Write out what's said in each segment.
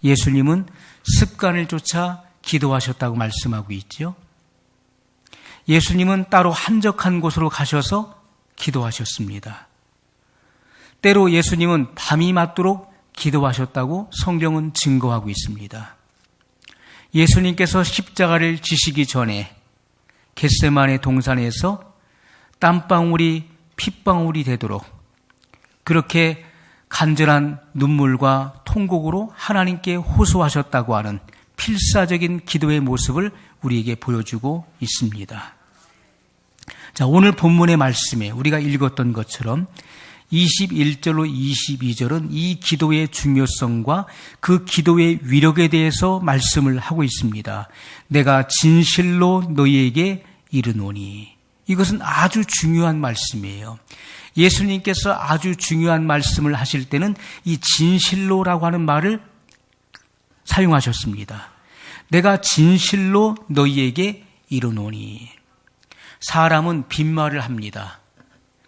예수님은 습관을 쫓아 기도하셨다고 말씀하고 있죠. 예수님은 따로 한적한 곳으로 가셔서 기도하셨습니다. 때로 예수님은 밤이 맞도록 기도하셨다고 성경은 증거하고 있습니다. 예수님께서 십자가를 지시기 전에 겟세마네 동산에서 땀방울이 핏방울이 되도록 그렇게 간절한 눈물과 통곡으로 하나님께 호소하셨다고 하는 필사적인 기도의 모습을 우리에게 보여주고 있습니다. 자, 오늘 본문의 말씀에 우리가 읽었던 것처럼 21절로 22절은 이 기도의 중요성과 그 기도의 위력에 대해서 말씀을 하고 있습니다. 내가 진실로 너희에게 이르노니. 이것은 아주 중요한 말씀이에요. 예수님께서 아주 중요한 말씀을 하실 때는 이 진실로라고 하는 말을 사용하셨습니다. 내가 진실로 너희에게 이르노니. 사람은 빈말을 합니다.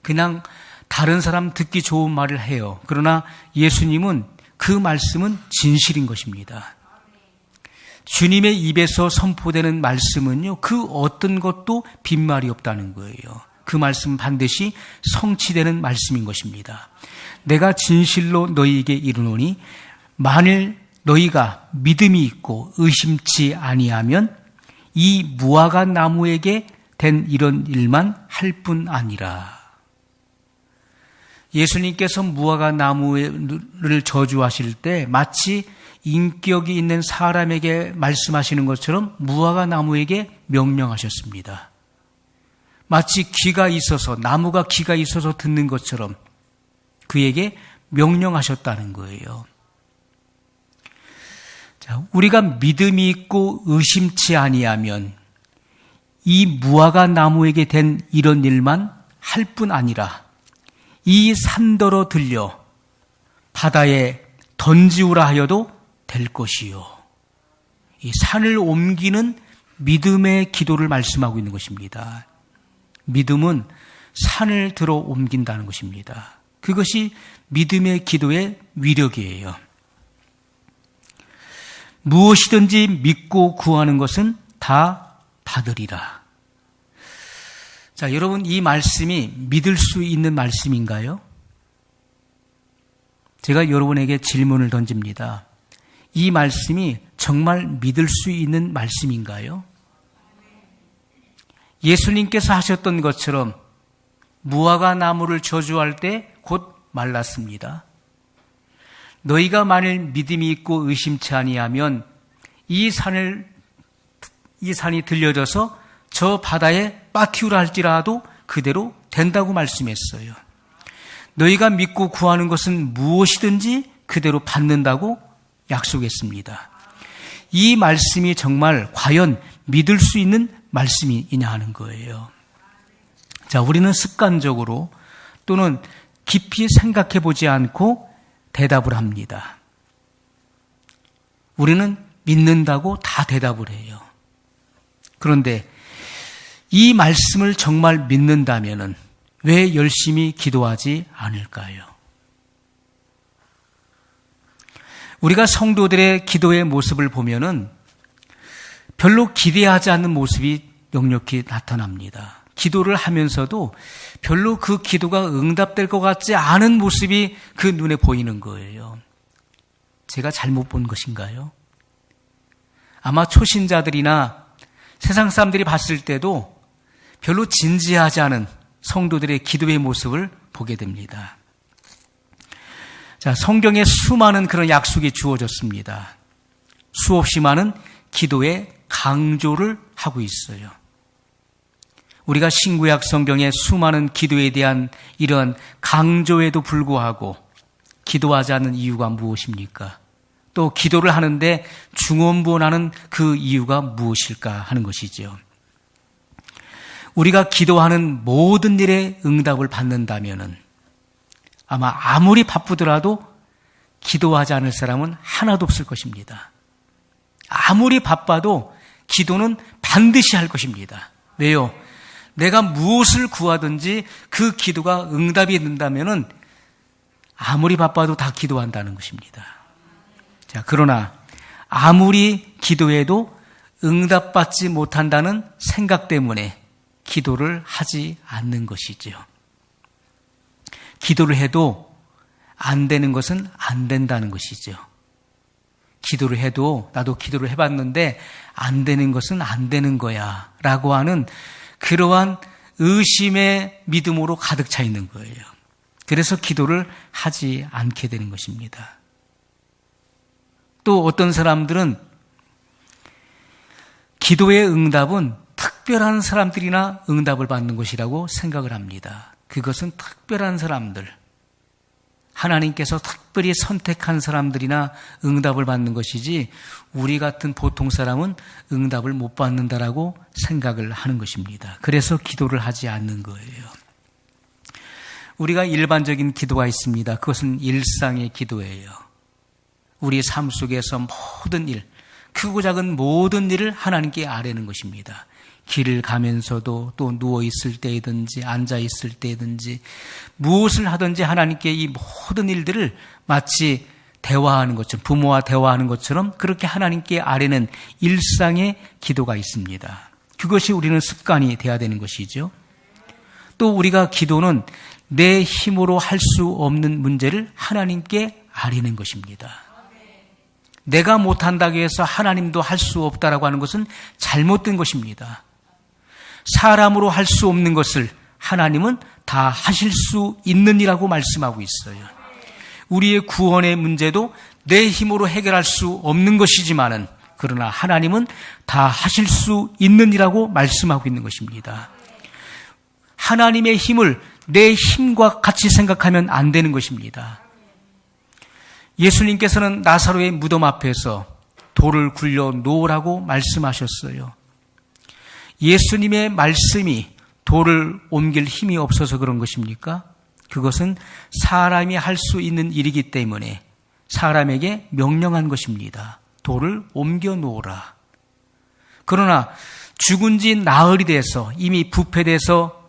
그냥 다른 사람 듣기 좋은 말을 해요. 그러나 예수님은 그 말씀은 진실인 것입니다. 주님의 입에서 선포되는 말씀은요, 그 어떤 것도 빈말이 없다는 거예요. 그 말씀은 반드시 성취되는 말씀인 것입니다. 내가 진실로 너희에게 이르노니 만일 너희가 믿음이 있고 의심치 아니하면 이 무화과 나무에게 된 이런 일만 할 뿐 아니라. 예수님께서 무화과 나무를 저주하실 때 마치 인격이 있는 사람에게 말씀하시는 것처럼 무화과 나무에게 명령하셨습니다. 마치 귀가 있어서, 나무가 귀가 있어서 듣는 것처럼 그에게 명령하셨다는 거예요. 자, 우리가 믿음이 있고 의심치 아니하면 이 무화과 나무에게 된 이런 일만 할 뿐 아니라 이 산더러 들려 바다에 던지우라 하여도 될 것이요. 이 산을 옮기는 믿음의 기도를 말씀하고 있는 것입니다. 믿음은 산을 들어 옮긴다는 것입니다. 그것이 믿음의 기도의 위력이에요. 무엇이든지 믿고 구하는 것은 다 받으리라. 자, 여러분, 이 말씀이 믿을 수 있는 말씀인가요? 제가 여러분에게 질문을 던집니다. 이 말씀이 정말 믿을 수 있는 말씀인가요? 예수님께서 하셨던 것처럼 무화과 나무를 저주할 때 곧 말랐습니다. 너희가 만일 믿음이 있고 의심치 아니하면 이 산이 들려져서 저 바다에 빠티우라 할지라도 그대로 된다고 말씀했어요. 너희가 믿고 구하는 것은 무엇이든지 그대로 받는다고 약속했습니다. 이 말씀이 정말 과연 믿을 수 있는 말씀이냐 하는 거예요. 자, 우리는 습관적으로 또는 깊이 생각해 보지 않고 대답을 합니다. 우리는 믿는다고 다 대답을 해요. 그런데 이 말씀을 정말 믿는다면은 왜 열심히 기도하지 않을까요? 우리가 성도들의 기도의 모습을 보면은 별로 기대하지 않는 모습이 역력히 나타납니다. 기도를 하면서도 별로 그 기도가 응답될 것 같지 않은 모습이 그 눈에 보이는 거예요. 제가 잘못 본 것인가요? 아마 초신자들이나 세상 사람들이 봤을 때도 별로 진지하지 않은 성도들의 기도의 모습을 보게 됩니다. 자, 성경에 수많은 그런 약속이 주어졌습니다. 수없이 많은 기도의 강조를 하고 있어요. 우리가 신구약 성경의 수많은 기도에 대한 이런 강조에도 불구하고 기도하지 않는 이유가 무엇입니까? 또 기도를 하는데 중언부언하는 그 이유가 무엇일까 하는 것이죠. 우리가 기도하는 모든 일에 응답을 받는다면은 아마 아무리 바쁘더라도 기도하지 않을 사람은 하나도 없을 것입니다. 아무리 바빠도 기도는 반드시 할 것입니다. 왜요? 내가 무엇을 구하든지 그 기도가 응답이 된다면은 아무리 바빠도 다 기도한다는 것입니다. 자, 그러나 아무리 기도해도 응답받지 못한다는 생각 때문에 기도를 하지 않는 것이죠. 기도를 해도 안 되는 것은 안 된다는 것이죠. 기도를 해도 나도 기도를 해봤는데 안 되는 것은 안 되는 거야 라고 하는 그러한 의심의 믿음으로 가득 차 있는 거예요. 그래서 기도를 하지 않게 되는 것입니다. 또 어떤 사람들은 기도의 응답은 특별한 사람들이나 응답을 받는 것이라고 생각을 합니다. 그것은 특별한 사람들, 하나님께서 특별히 선택한 사람들이나 응답을 받는 것이지 우리 같은 보통 사람은 응답을 못 받는다라고 생각을 하는 것입니다. 그래서 기도를 하지 않는 거예요. 우리가 일반적인 기도가 있습니다. 그것은 일상의 기도예요. 우리 삶 속에서 모든 일, 크고 작은 모든 일을 하나님께 아뢰는 것입니다. 길을 가면서도 또 누워있을 때든지 앉아있을 때든지 무엇을 하든지 하나님께 이 모든 일들을 마치 대화하는 것처럼, 부모와 대화하는 것처럼 그렇게 하나님께 아뢰는 일상의 기도가 있습니다. 그것이 우리는 습관이 돼야 되는 것이죠. 또 우리가 기도는 내 힘으로 할 수 없는 문제를 하나님께 아뢰는 것입니다. 내가 못한다고 해서 하나님도 할 수 없다라고 하는 것은 잘못된 것입니다. 사람으로 할 수 없는 것을 하나님은 다 하실 수 있는 이라고 말씀하고 있어요. 우리의 구원의 문제도 내 힘으로 해결할 수 없는 것이지만은 그러나 하나님은 다 하실 수 있는 이라고 말씀하고 있는 것입니다. 하나님의 힘을 내 힘과 같이 생각하면 안 되는 것입니다. 예수님께서는 나사로의 무덤 앞에서 돌을 굴려 놓으라고 말씀하셨어요. 예수님의 말씀이 돌을 옮길 힘이 없어서 그런 것입니까? 그것은 사람이 할 수 있는 일이기 때문에 사람에게 명령한 것입니다. 돌을 옮겨 놓으라. 그러나 죽은 지 나흘이 돼서 이미 부패돼서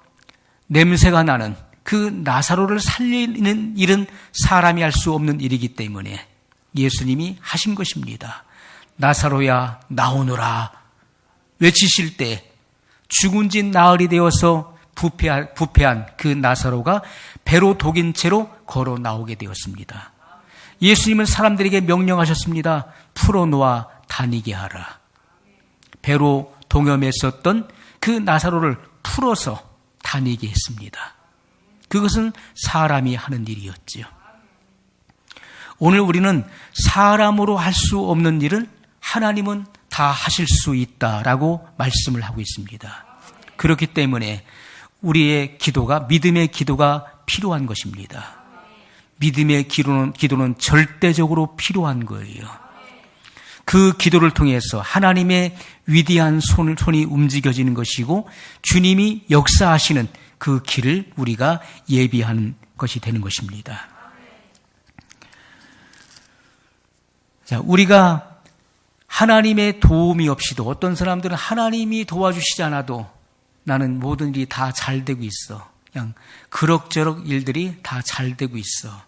냄새가 나는 그 나사로를 살리는 일은 사람이 할 수 없는 일이기 때문에 예수님이 하신 것입니다. 나사로야 나오너라 외치실 때 죽은 지 나흘이 되어서 부패한 그 나사로가 배로 독인 채로 걸어 나오게 되었습니다. 예수님은 사람들에게 명령하셨습니다. 풀어놓아 다니게 하라. 배로 동염했었던 그 나사로를 풀어서 다니게 했습니다. 그것은 사람이 하는 일이었지요. 오늘 우리는 사람으로 할 수 없는 일은 하나님은 다 하실 수 있다라고 말씀을 하고 있습니다. 그렇기 때문에 우리의 기도가 믿음의 기도가 필요한 것입니다. 믿음의 기도는 절대적으로 필요한 거예요. 그 기도를 통해서 하나님의 위대한 손이 움직여지는 것이고 주님이 역사하시는 그 길을 우리가 예비하는 것이 되는 것입니다. 자, 우리가 하나님의 도움이 없이도 어떤 사람들은 하나님이 도와주시지 않아도 나는 모든 일이 다 잘 되고 있어. 그냥 그럭저럭 일들이 다 잘 되고 있어.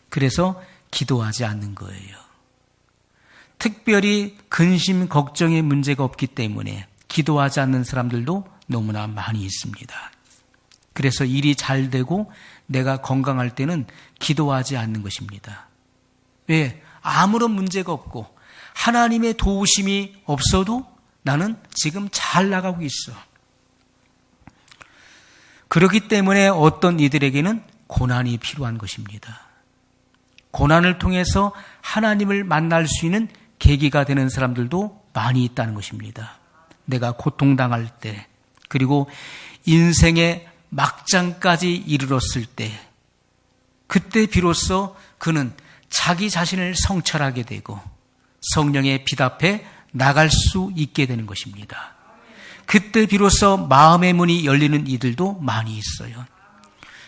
그래서 기도하지 않는 거예요. 특별히 근심, 걱정의 문제가 없기 때문에 기도하지 않는 사람들도 너무나 많이 있습니다. 그래서 일이 잘 되고 내가 건강할 때는 기도하지 않는 것입니다. 왜? 아무런 문제가 없고 하나님의 도우심이 없어도 나는 지금 잘 나가고 있어. 그렇기 때문에 어떤 이들에게는 고난이 필요한 것입니다. 고난을 통해서 하나님을 만날 수 있는 계기가 되는 사람들도 많이 있다는 것입니다. 내가 고통당할 때, 그리고 인생의 막장까지 이르렀을 때, 그때 비로소 그는 자기 자신을 성찰하게 되고 성령의 빛 앞에 나갈 수 있게 되는 것입니다. 그때 비로소 마음의 문이 열리는 이들도 많이 있어요.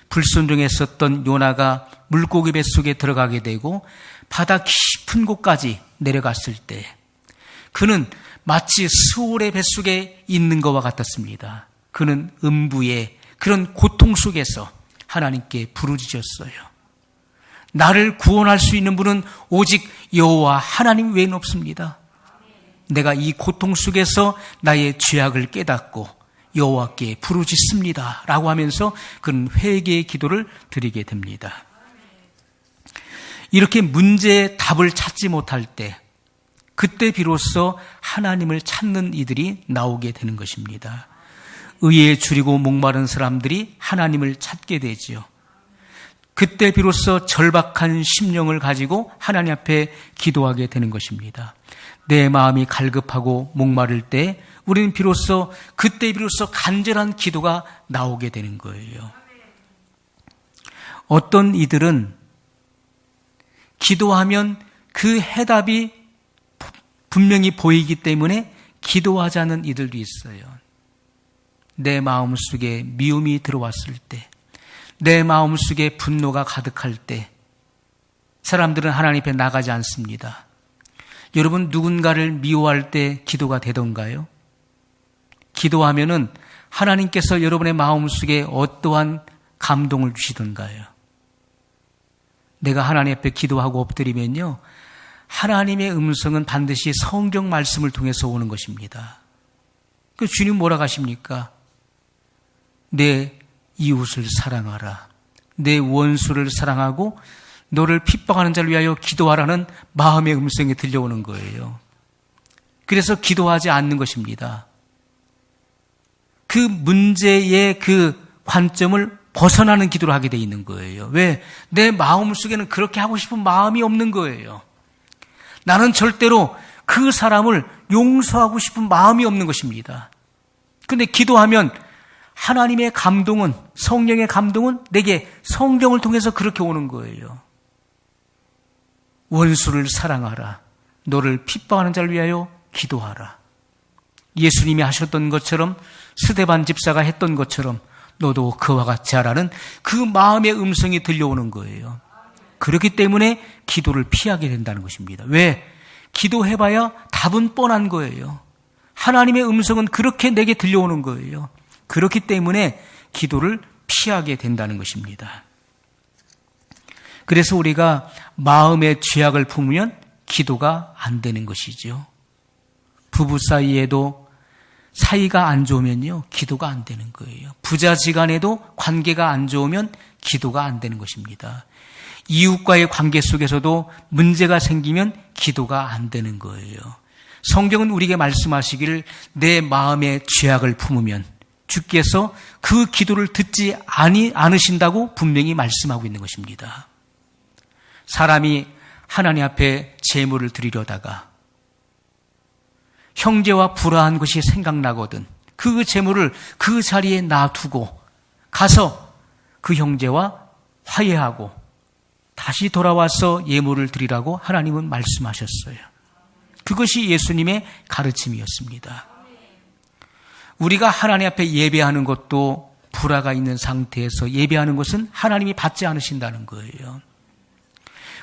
불순종했었던 요나가 물고기 뱃속에 들어가게 되고 바다 깊은 곳까지 내려갔을 때 그는 마치 스올의 뱃속에 있는 것과 같았습니다. 그는 음부의 그런 고통 속에서 하나님께 부르짖었어요. 나를 구원할 수 있는 분은 오직 여호와 하나님 외에는 없습니다. 내가 이 고통 속에서 나의 죄악을 깨닫고 여호와께 부르짖습니다 라고 하면서 그는 회개의 기도를 드리게 됩니다. 이렇게 문제의 답을 찾지 못할 때, 그때 비로소 하나님을 찾는 이들이 나오게 되는 것입니다. 의에 줄이고 목마른 사람들이 하나님을 찾게 되지요. 그때 비로소 절박한 심령을 가지고 하나님 앞에 기도하게 되는 것입니다. 내 마음이 갈급하고 목마를 때 우리는 그때 비로소 간절한 기도가 나오게 되는 거예요. 어떤 이들은 기도하면 그 해답이 분명히 보이기 때문에 기도하지 않는 이들도 있어요. 내 마음속에 미움이 들어왔을 때, 내 마음속에 분노가 가득할 때 사람들은 하나님 앞에 나가지 않습니다. 여러분, 누군가를 미워할 때 기도가 되던가요? 기도하면은 하나님께서 여러분의 마음속에 어떠한 감동을 주시던가요? 내가 하나님 앞에 기도하고 엎드리면요, 하나님의 음성은 반드시 성경 말씀을 통해서 오는 것입니다. 그 주님 뭐라고 하십니까? 내 이웃을 사랑하라. 내 원수를 사랑하고 너를 핍박하는 자를 위하여 기도하라는 마음의 음성이 들려오는 거예요. 그래서 기도하지 않는 것입니다. 그 문제의 그 관점을 벗어나는 기도를 하게 돼 있는 거예요. 왜? 내 마음속에는 그렇게 하고 싶은 마음이 없는 거예요. 나는 절대로 그 사람을 용서하고 싶은 마음이 없는 것입니다. 근데 기도하면 하나님의 감동은, 성령의 감동은 내게 성경을 통해서 그렇게 오는 거예요. 원수를 사랑하라. 너를 핍박하는 자를 위하여 기도하라. 예수님이 하셨던 것처럼, 스데반 집사가 했던 것처럼 너도 그와 같이 하라는 그 마음의 음성이 들려오는 거예요. 그렇기 때문에 기도를 피하게 된다는 것입니다. 왜? 기도해봐야 답은 뻔한 거예요. 하나님의 음성은 그렇게 내게 들려오는 거예요. 그렇기 때문에 기도를 피하게 된다는 것입니다. 그래서 우리가 마음의 죄악을 품으면 기도가 안 되는 것이죠. 부부 사이에도 사이가 안 좋으면요, 기도가 안 되는 거예요. 부자지간에도 관계가 안 좋으면 기도가 안 되는 것입니다. 이웃과의 관계 속에서도 문제가 생기면 기도가 안 되는 거예요. 성경은 우리에게 말씀하시기를 내 마음의 죄악을 품으면 주께서 그 기도를 듣지 않으신다고 분명히 말씀하고 있는 것입니다. 사람이 하나님 앞에 제물을 드리려다가 형제와 불화한 것이 생각나거든 그 제물을 그 자리에 놔두고 가서 그 형제와 화해하고 다시 돌아와서 예물을 드리라고 하나님은 말씀하셨어요. 그것이 예수님의 가르침이었습니다. 우리가 하나님 앞에 예배하는 것도 불화가 있는 상태에서 예배하는 것은 하나님이 받지 않으신다는 거예요.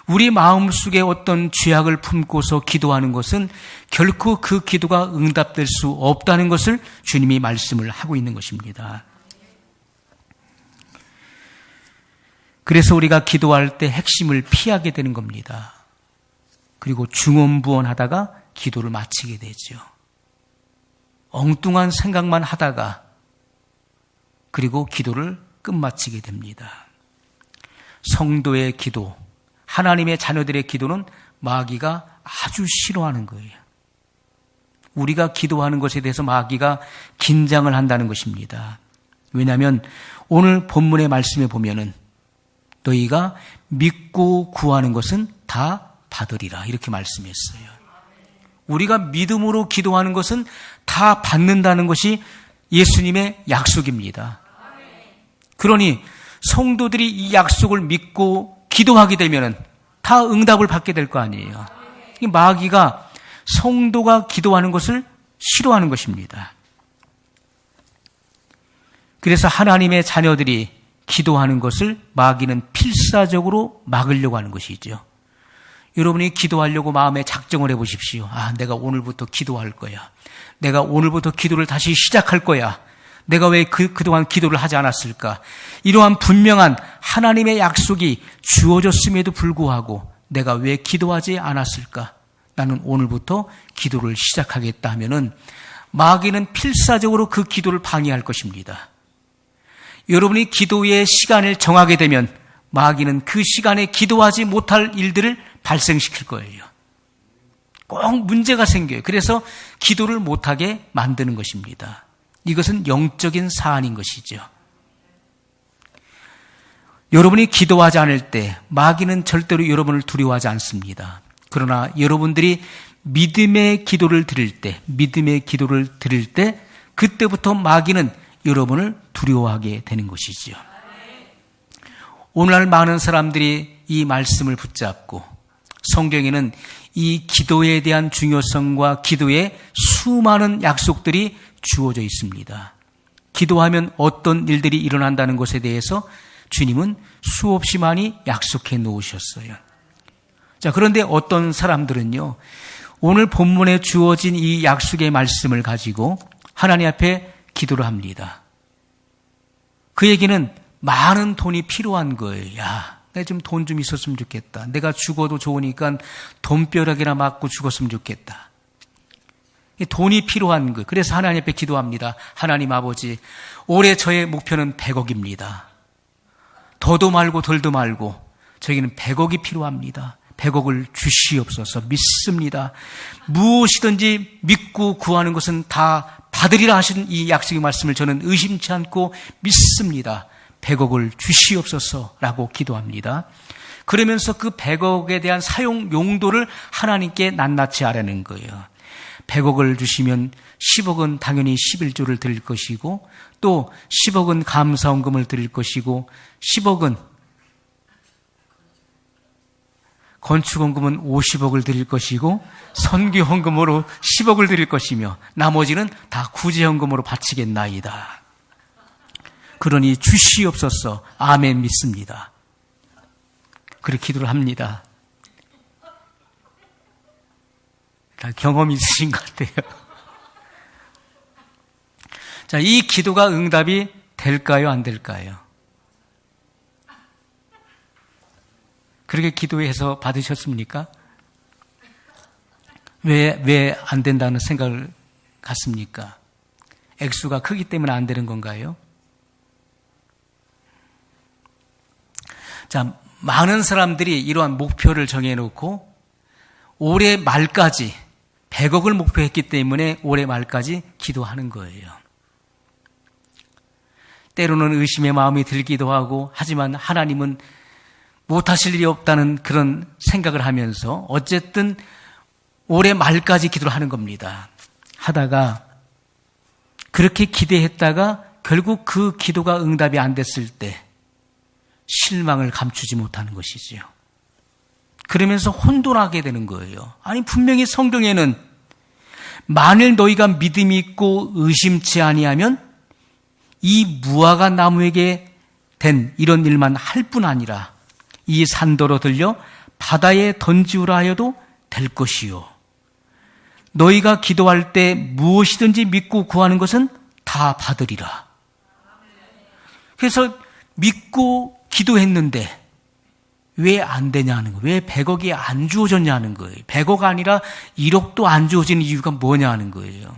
우리 마음속에 어떤 죄악을 품고서 기도하는 것은 결코 그 기도가 응답될 수 없다는 것을 주님이 말씀을 하고 있는 것입니다. 그래서 우리가 기도할 때 핵심을 피하게 되는 겁니다. 그리고 중언부언하다가 기도를 마치게 되죠. 엉뚱한 생각만 하다가 그리고 기도를 끝마치게 됩니다. 성도의 기도, 하나님의 자녀들의 기도는 마귀가 아주 싫어하는 거예요. 우리가 기도하는 것에 대해서 마귀가 긴장을 한다는 것입니다. 왜냐하면 오늘 본문의 말씀에 보면은 너희가 믿고 구하는 것은 다 받으리라 이렇게 말씀했어요. 우리가 믿음으로 기도하는 것은 다 받는다는 것이 예수님의 약속입니다. 그러니 성도들이 이 약속을 믿고 기도하게 되면 다 응답을 받게 될 거 아니에요. 마귀가 성도가 기도하는 것을 싫어하는 것입니다. 그래서 하나님의 자녀들이 기도하는 것을 마귀는 필사적으로 막으려고 하는 것이죠. 여러분이 기도하려고 마음에 작정을 해보십시오. 내가 오늘부터 기도할 거야. 내가 오늘부터 기도를 다시 시작할 거야. 내가 왜 그동안 기도를 하지 않았을까? 이러한 분명한 하나님의 약속이 주어졌음에도 불구하고 내가 왜 기도하지 않았을까? 나는 오늘부터 기도를 시작하겠다 하면은 마귀는 필사적으로 그 기도를 방해할 것입니다. 여러분이 기도의 시간을 정하게 되면 마귀는 그 시간에 기도하지 못할 일들을 발생시킬 거예요. 꼭 문제가 생겨요. 그래서 기도를 못하게 만드는 것입니다. 이것은 영적인 사안인 것이죠. 여러분이 기도하지 않을 때 마귀는 절대로 여러분을 두려워하지 않습니다. 그러나 여러분들이 믿음의 기도를 드릴 때 그때부터 마귀는 여러분을 두려워하게 되는 것이지요. 오늘날 많은 사람들이 이 말씀을 붙잡고 성경에는 이 기도에 대한 중요성과 기도의 수많은 약속들이 주어져 있습니다. 기도하면 어떤 일들이 일어난다는 것에 대해서 주님은 수없이 많이 약속해 놓으셨어요. 자, 그런데 어떤 사람들은요, 오늘 본문에 주어진 이 약속의 말씀을 가지고 하나님 앞에 기도를 합니다. 그 얘기는 많은 돈이 필요한 거예요. 야, 내가 좀 돈 좀 있었으면 좋겠다. 내가 죽어도 좋으니까 돈벼락이나 맞고 죽었으면 좋겠다. 돈이 필요한 거예요. 그래서 하나님 앞에 기도합니다. 하나님 아버지, 올해 저의 목표는 100억입니다. 더도 말고 덜도 말고 저에게는 100억이 필요합니다. 100억을 주시옵소서. 믿습니다. 무엇이든지 믿고 구하는 것은 다 받으리라 하신 이 약속의 말씀을 저는 의심치 않고 믿습니다. 100억을 주시옵소서라고 기도합니다. 그러면서 그 100억에 대한 사용 용도를 하나님께 낱낱이 아라는 거예요. 100억을 주시면 10억은 당연히 11조를 드릴 것이고 또 10억은 감사원금을 드릴 것이고 10억은 건축원금은 50억을 드릴 것이고 선교헌금으로 10억을 드릴 것이며 나머지는 다 구제헌금으로 바치겠나이다. 그러니 주시옵소서. 아멘. 믿습니다. 그렇게 기도를 합니다. 다 경험이 있으신 것 같아요. 자, 이 기도가 응답이 될까요? 안 될까요? 그렇게 기도해서 받으셨습니까? 왜 안 된다는 생각을 갖습니까? 액수가 크기 때문에 안 되는 건가요? 자, 많은 사람들이 이러한 목표를 정해놓고 올해 말까지 100억을 목표했기 때문에 올해 말까지 기도하는 거예요. 때로는 의심의 마음이 들기도 하고 하지만 하나님은 못하실 일이 없다는 그런 생각을 하면서 어쨌든 올해 말까지 기도를 하는 겁니다. 하다가 그렇게 기대했다가 결국 그 기도가 응답이 안 됐을 때 실망을 감추지 못하는 것이지요. 그러면서 혼돈하게 되는 거예요. 아니 분명히 성경에는 만일 너희가 믿음이 있고 의심치 아니하면 이 무화과 나무에게 된 이런 일만 할 뿐 아니라 이 산더러 들려 바다에 던지우라 하여도 될 것이요. 너희가 기도할 때 무엇이든지 믿고 구하는 것은 다 받으리라. 그래서 믿고 기도했는데 왜 안 되냐는 거예요. 왜 100억이 안 주어졌냐는 거예요. 100억 아니라 1억도 안 주어지는 이유가 뭐냐 하는 거예요.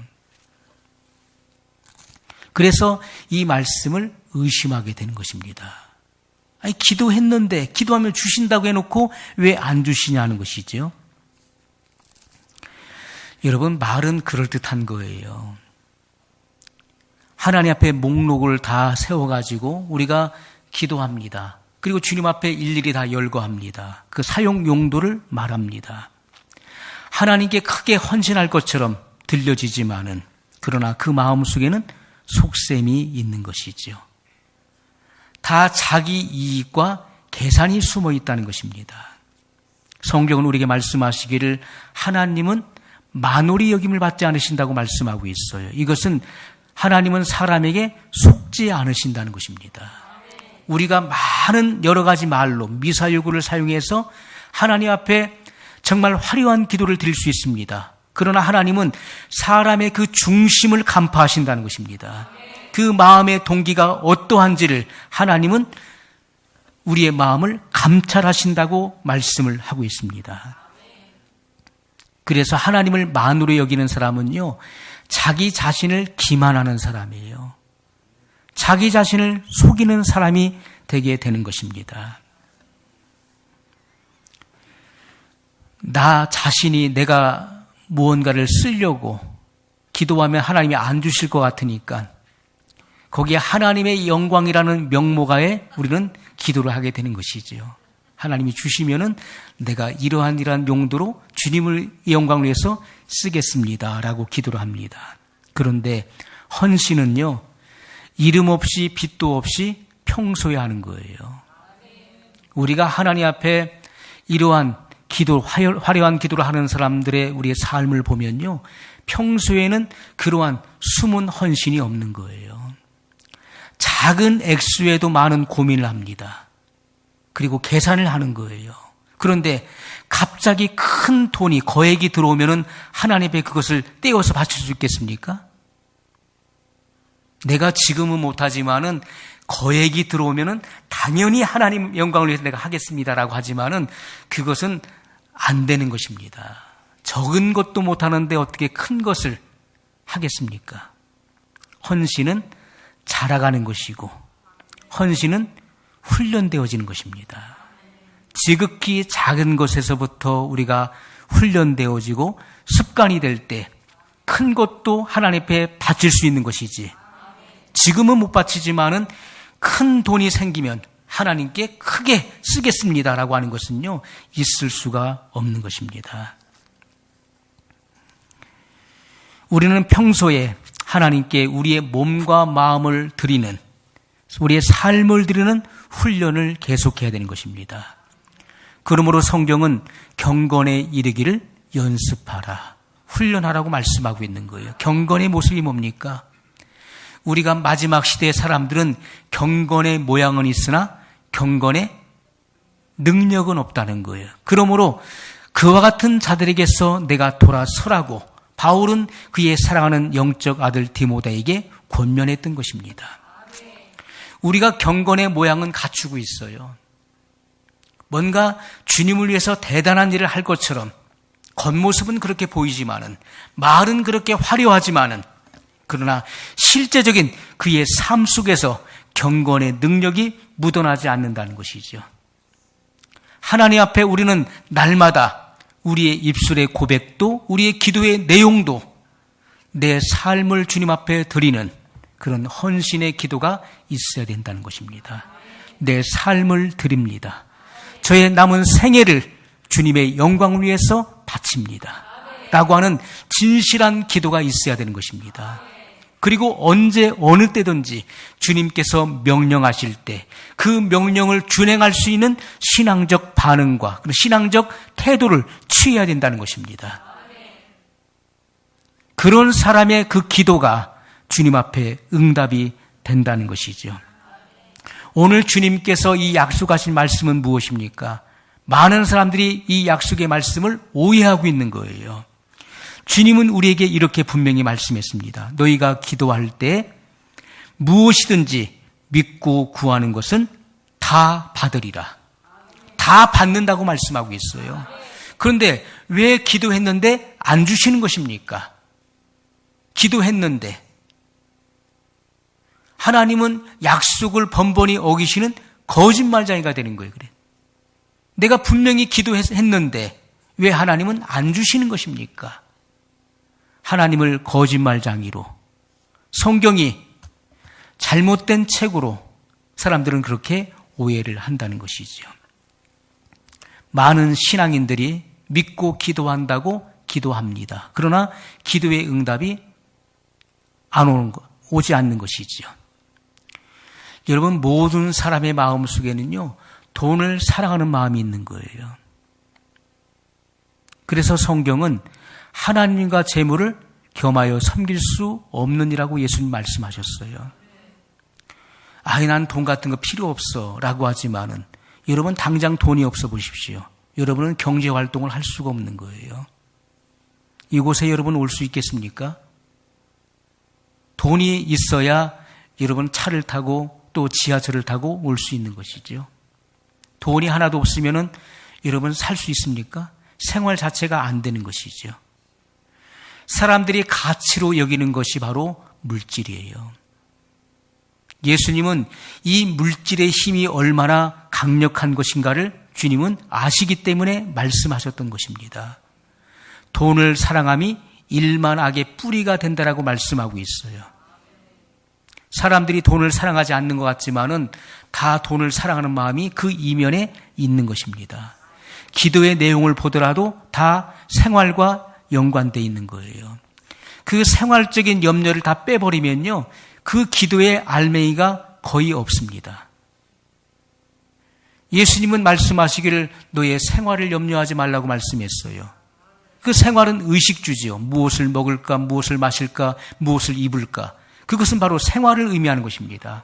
그래서 이 말씀을 의심하게 되는 것입니다. 아니, 기도했는데 기도하면 주신다고 해놓고 왜 안 주시냐는 것이죠. 여러분, 말은 그럴듯한 거예요. 하나님 앞에 목록을 다 세워가지고 우리가 기도합니다. 그리고 주님 앞에 일일이 다 열거합니다. 그 사용 용도를 말합니다. 하나님께 크게 헌신할 것처럼 들려지지만은 그러나 그 마음속에는 속셈이 있는 것이지요. 다 자기 이익과 계산이 숨어 있다는 것입니다. 성경은 우리에게 말씀하시기를 하나님은 만홀히 여김을 받지 않으신다고 말씀하고 있어요. 이것은 하나님은 사람에게 속지 않으신다는 것입니다. 우리가 많은 여러 가지 말로 미사여구를 사용해서 하나님 앞에 정말 화려한 기도를 드릴 수 있습니다. 그러나 하나님은 사람의 그 중심을 간파하신다는 것입니다. 그 마음의 동기가 어떠한지를 하나님은 우리의 마음을 감찰하신다고 말씀을 하고 있습니다. 그래서 하나님을 만으로 여기는 사람은요, 자기 자신을 기만하는 사람이에요. 자기 자신을 속이는 사람이 되게 되는 것입니다. 나 자신이 내가 무언가를 쓰려고 기도하면 하나님이 안 주실 것 같으니까 거기에 하나님의 영광이라는 명목하에 우리는 기도를 하게 되는 것이지요. 하나님이 주시면은 내가 이러한 용도로 주님을 영광을 위해서 쓰겠습니다라고 기도를 합니다. 그런데 헌신은요, 이름 없이 빚도 없이 평소에 하는 거예요. 우리가 하나님 앞에 이러한 기도, 화려한 기도를 하는 사람들의 우리의 삶을 보면요, 평소에는 그러한 숨은 헌신이 없는 거예요. 작은 액수에도 많은 고민을 합니다. 그리고 계산을 하는 거예요. 그런데 갑자기 큰 돈이, 거액이 들어오면은 하나님 앞에 그것을 떼어서 바칠 수 있겠습니까? 내가 지금은 못하지만은 거액이 들어오면은 당연히 하나님 영광을 위해서 내가 하겠습니다라고 하지만은 그것은 안 되는 것입니다. 적은 것도 못하는데 어떻게 큰 것을 하겠습니까? 헌신은 자라가는 것이고 헌신은 훈련되어지는 것입니다. 지극히 작은 것에서부터 우리가 훈련되어지고 습관이 될 때 큰 것도 하나님 앞에 바칠 수 있는 것이지, 지금은 못 바치지만은 큰 돈이 생기면 하나님께 크게 쓰겠습니다라고 하는 것은요, 있을 수가 없는 것입니다. 우리는 평소에 하나님께 우리의 몸과 마음을 드리는, 우리의 삶을 드리는 훈련을 계속해야 되는 것입니다. 그러므로 성경은 경건에 이르기를 연습하라, 훈련하라고 말씀하고 있는 거예요. 경건의 모습이 뭡니까? 우리가 마지막 시대의 사람들은 경건의 모양은 있으나 경건의 능력은 없다는 거예요. 그러므로 그와 같은 자들에게서 내가 돌아서라고 바울은 그의 사랑하는 영적 아들 디모데에게 권면했던 것입니다. 우리가 경건의 모양은 갖추고 있어요. 뭔가 주님을 위해서 대단한 일을 할 것처럼 겉모습은 그렇게 보이지만은, 말은 그렇게 화려하지만은, 그러나 실제적인 그의 삶 속에서 경건의 능력이 묻어나지 않는다는 것이죠. 하나님 앞에 우리는 날마다 우리의 입술의 고백도, 우리의 기도의 내용도 내 삶을 주님 앞에 드리는 그런 헌신의 기도가 있어야 된다는 것입니다. 내 삶을 드립니다. 저의 남은 생애를 주님의 영광을 위해서 바칩니다 라고 하는 진실한 기도가 있어야 되는 것입니다. 그리고 언제 어느 때든지 주님께서 명령하실 때 그 명령을 준행할 수 있는 신앙적 반응과 신앙적 태도를 취해야 된다는 것입니다. 그런 사람의 그 기도가 주님 앞에 응답이 된다는 것이죠. 오늘 주님께서 이 약속하신 말씀은 무엇입니까? 많은 사람들이 이 약속의 말씀을 오해하고 있는 거예요. 주님은 우리에게 이렇게 분명히 말씀했습니다. 너희가 기도할 때 무엇이든지 믿고 구하는 것은 다 받으리라. 다 받는다고 말씀하고 있어요. 그런데 왜 기도했는데 안 주시는 것입니까? 기도했는데. 하나님은 약속을 번번이 어기시는 거짓말쟁이가 되는 거예요. 그래. 내가 분명히 기도했는데 왜 하나님은 안 주시는 것입니까? 하나님을 거짓말쟁이로, 성경이 잘못된 책으로 사람들은 그렇게 오해를 한다는 것이죠. 많은 신앙인들이 믿고 기도한다고 기도합니다. 그러나 기도의 응답이 오지 않는 것이죠. 여러분, 모든 사람의 마음 속에는요, 돈을 사랑하는 마음이 있는 거예요. 그래서 성경은 하나님과 재물을 겸하여 섬길 수 없는 이라고 예수님 말씀하셨어요. 난 돈 같은 거 필요 없어 라고 하지만은 여러분 당장 돈이 없어 보십시오. 여러분은 경제활동을 할 수가 없는 거예요. 이곳에 여러분 올 수 있겠습니까? 돈이 있어야 여러분 차를 타고 또 지하철을 타고 올 수 있는 것이죠. 돈이 하나도 없으면은 여러분 살 수 있습니까? 생활 자체가 안 되는 것이죠. 사람들이 가치로 여기는 것이 바로 물질이에요. 예수님은 이 물질의 힘이 얼마나 강력한 것인가를 주님은 아시기 때문에 말씀하셨던 것입니다. 돈을 사랑함이 일만 악의 뿌리가 된다라고 말씀하고 있어요. 사람들이 돈을 사랑하지 않는 것 같지만은 다 돈을 사랑하는 마음이 그 이면에 있는 것입니다. 기도의 내용을 보더라도 다 생활과 연관되어 있는 거예요. 그 생활적인 염려를 다 빼버리면요, 그 기도의 알맹이가 거의 없습니다. 예수님은 말씀하시기를 너의 생활을 염려하지 말라고 말씀했어요. 그 생활은 의식주지요. 무엇을 먹을까, 무엇을 마실까, 무엇을 입을까. 그것은 바로 생활을 의미하는 것입니다.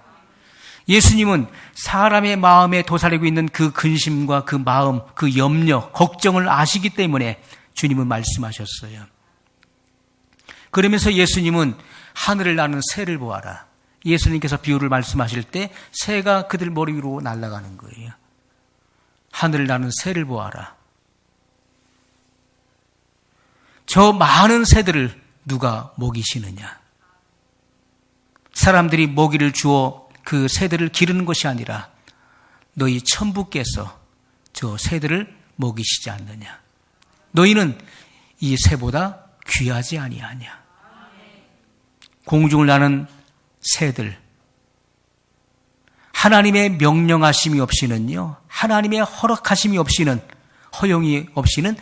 예수님은 사람의 마음에 도사리고 있는 그 근심과 그 마음, 그 염려, 걱정을 아시기 때문에 주님은 말씀하셨어요. 그러면서 예수님은 하늘을 나는 새를 보아라. 예수님께서 비유를 말씀하실 때 새가 그들 머리 위로 날아가는 거예요. 하늘을 나는 새를 보아라. 저 많은 새들을 누가 먹이시느냐? 사람들이 먹이를 주어 그 새들을 기르는 것이 아니라 너희 천부께서 저 새들을 먹이시지 않느냐? 너희는 이 새보다 귀하지 아니하냐? 공중을 나는 새들, 하나님의 명령하심이 없이는요, 하나님의 허락하심이 없이는, 허용이 없이는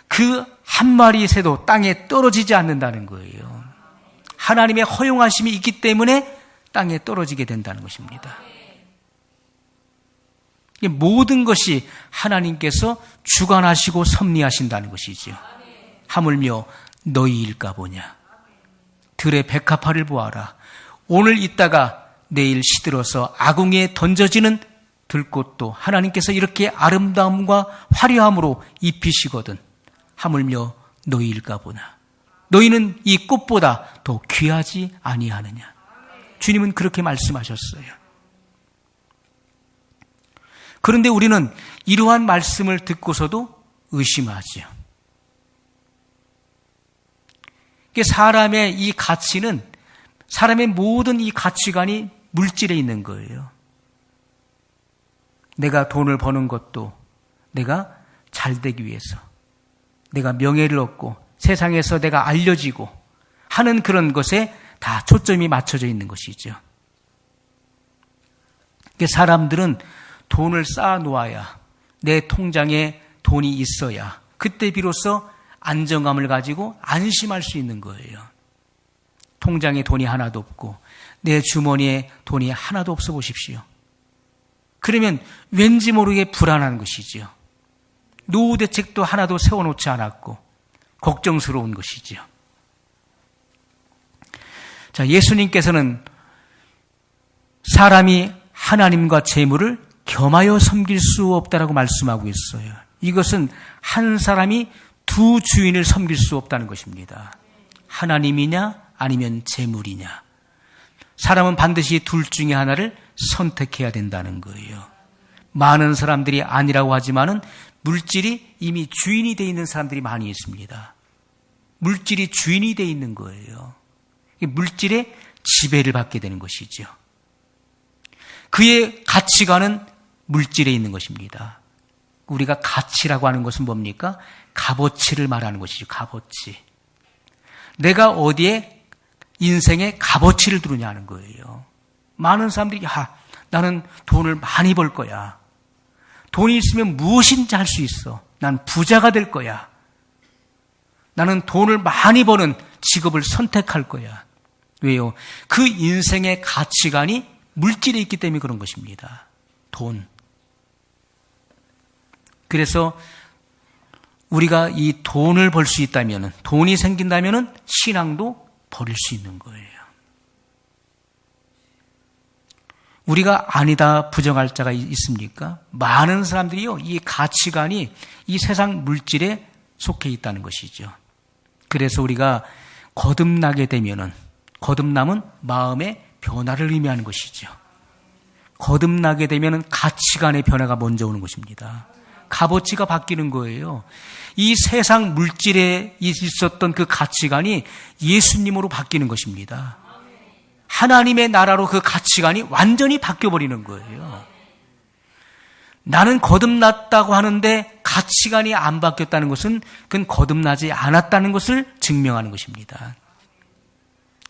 그 한 마리 새도 땅에 떨어지지 않는다는 거예요. 하나님의 허용하심이 있기 때문에 땅에 떨어지게 된다는 것입니다. 모든 것이 하나님께서 주관하시고 섭리하신다는 것이죠. 하물며 너희일까 보냐. 들의 백합화를 보아라. 오늘 있다가 내일 시들어서 아궁이에 던져지는 들꽃도 하나님께서 이렇게 아름다움과 화려함으로 입히시거든. 하물며 너희일까 보나. 너희는 이 꽃보다 더 귀하지 아니하느냐. 주님은 그렇게 말씀하셨어요. 그런데 우리는 이러한 말씀을 듣고서도 의심하죠. 사람의 이 가치는, 사람의 모든 이 가치관이 물질에 있는 거예요. 내가 돈을 버는 것도 내가 잘 되기 위해서, 내가 명예를 얻고 세상에서 내가 알려지고 하는 그런 것에 다 초점이 맞춰져 있는 것이죠. 사람들은 돈을 쌓아 놓아야, 내 통장에 돈이 있어야 그때 비로소 안정감을 가지고 안심할 수 있는 거예요. 통장에 돈이 하나도 없고 내 주머니에 돈이 하나도 없어 보십시오. 그러면 왠지 모르게 불안한 것이지요. 노후 대책도 하나도 세워놓지 않았고 걱정스러운 것이지요. 자, 예수님께서는 사람이 하나님과 재물을 겸하여 섬길 수 없다라고 말씀하고 있어요. 이것은 한 사람이 두 주인을 섬길 수 없다는 것입니다. 하나님이냐 아니면 재물이냐. 사람은 반드시 둘 중에 하나를 선택해야 된다는 거예요. 많은 사람들이 아니라고 하지만은 물질이 이미 주인이 되어 있는 사람들이 많이 있습니다. 물질이 주인이 되어 있는 거예요. 물질의 지배를 받게 되는 것이죠. 그의 가치관은 물질에 있는 것입니다. 우리가 가치라고 하는 것은 뭡니까? 값어치를 말하는 것이죠. 값어치. 내가 어디에 인생의 값어치를 두느냐 하는 거예요. 많은 사람들이 나는 돈을 많이 벌 거야. 돈이 있으면 무엇인지 할 수 있어. 난 부자가 될 거야. 나는 돈을 많이 버는 직업을 선택할 거야. 왜요? 그 인생의 가치관이 물질에 있기 때문에 그런 것입니다. 돈. 그래서 우리가 이 돈을 벌 수 있다면, 돈이 생긴다면 신앙도 버릴 수 있는 거예요. 우리가 아니다 부정할 자가 있습니까? 많은 사람들이요, 이 가치관이 이 세상 물질에 속해 있다는 것이죠. 그래서 우리가 거듭나게 되면은, 거듭남은 마음의 변화를 의미하는 것이죠. 거듭나게 되면 가치관의 변화가 먼저 오는 것입니다. 값어치가 바뀌는 거예요. 이 세상 물질에 있었던 그 가치관이 예수님으로 바뀌는 것입니다. 하나님의 나라로 그 가치관이 완전히 바뀌어버리는 거예요. 나는 거듭났다고 하는데 가치관이 안 바뀌었다는 것은 그건 거듭나지 않았다는 것을 증명하는 것입니다.